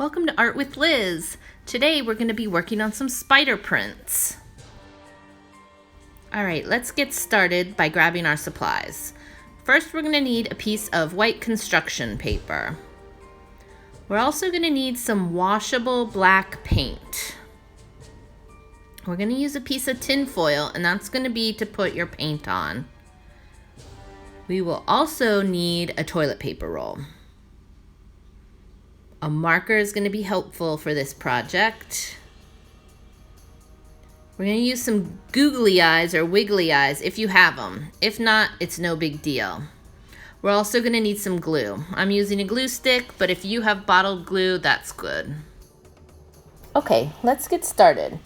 Welcome to Art with Liz. Today we're going to be working on some spider prints. Alright, let's get started by grabbing our supplies. First we're going to need a piece of white construction paper. We're also going to need some washable black paint. We're going to use a piece of tin foil, and that's going to be to put your paint on. We will also need a toilet paper roll. A marker is going to be helpful for this project. We're going to use some googly eyes or wiggly eyes if you have them. If not, it's no big deal. We're also going to need some glue. I'm using a glue stick, but if you have bottled glue, that's good. Okay, let's get started.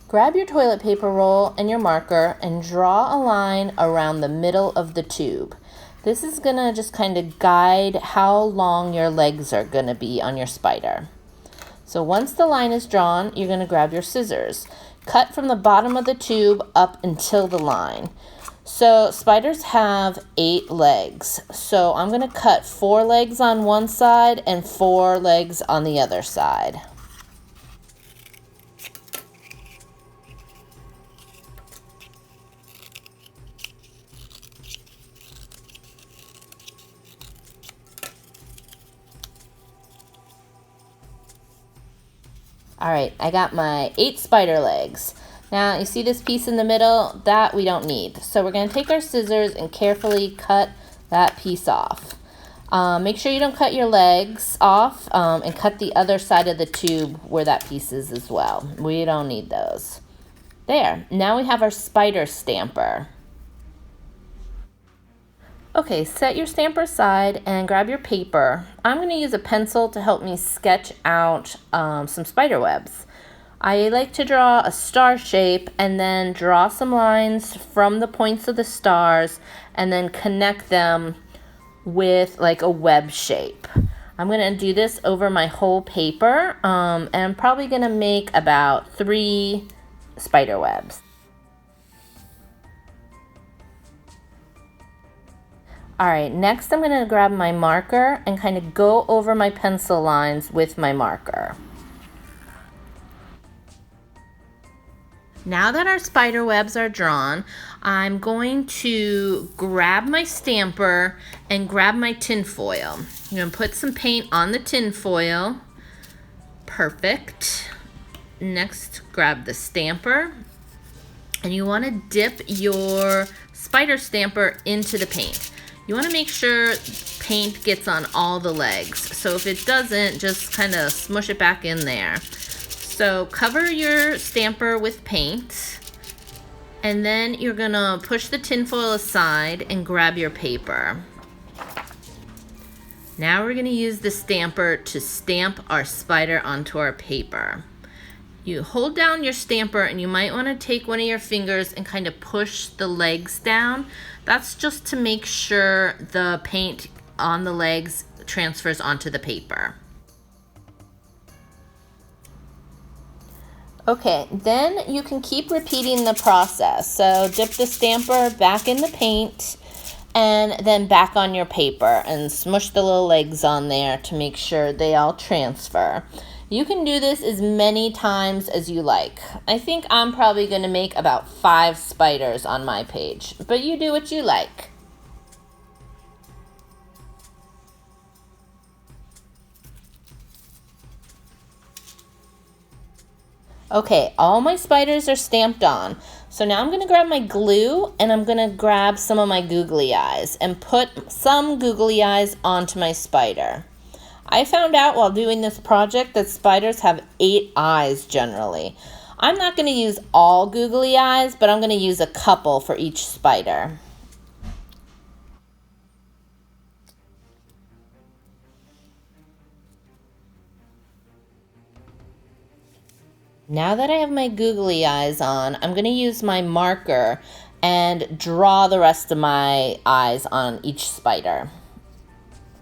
Grab your toilet paper roll and your marker and draw a line around the middle of the tube. This is going to just kind of guide how long your legs are going to be on your spider. So once the line is drawn, you're going to grab your scissors. Cut from the bottom of the tube up until the line. So spiders have 8 legs. So I'm going to cut 4 legs on one side and 4 legs on the other side. All right, I got my 8 spider legs. Now, you see this piece in the middle? That we don't need. So we're going to take our scissors and carefully cut that piece off. Make sure you don't cut your legs off and cut the other side of the tube where that piece is as well. We don't need those. There, now we have our spider stamper. Okay, set your stamper aside and grab your paper. I'm going to use a pencil to help me sketch out some spider webs. I like to draw a star shape and then draw some lines from the points of the stars and then connect them with like a web shape. I'm going to do this over my whole paper and I'm probably going to make about 3 spider webs. Alright, next I'm going to grab my marker and kind of go over my pencil lines with my marker. Now that our spider webs are drawn, I'm going to grab my stamper and grab my tin foil. I'm going to put some paint on the tin foil. Perfect. Next, grab the stamper. And you want to dip your spider stamper into the paint. You want to make sure paint gets on all the legs. So if it doesn't, just kind of smush it back in there. So cover your stamper with paint. And then you're going to push the tinfoil aside and grab your paper. Now we're going to use the stamper to stamp our spider onto our paper. You hold down your stamper and you might want to take one of your fingers and kind of push the legs down. That's just to make sure the paint on the legs transfers onto the paper. Okay, then you can keep repeating the process. So dip the stamper back in the paint and then back on your paper and smush the little legs on there to make sure they all transfer. You can do this as many times as you like. I think I'm probably going to make about 5 spiders on my page, but you do what you like. Okay, all my spiders are stamped on. So now I'm going to grab my glue and I'm going to grab some of my googly eyes and put some googly eyes onto my spider. I found out while doing this project that spiders have 8 eyes generally. I'm not going to use all googly eyes, but I'm going to use a couple for each spider. Now that I have my googly eyes on, I'm going to use my marker and draw the rest of my eyes on each spider.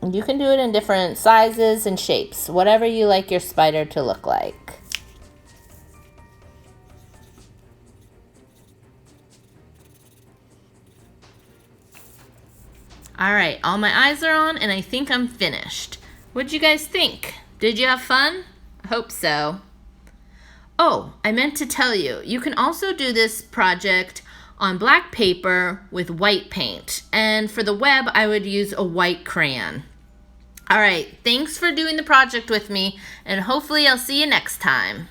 You can do it in different sizes and shapes, whatever you like your spider to look like. Alright, all my eyes are on and I think I'm finished. What'd you guys think? Did you have fun? Hope so. Oh, I meant to tell you, you can also do this project on black paper with white paint. And for the web, I would use a white crayon. All right, thanks for doing the project with me, and hopefully I'll see you next time.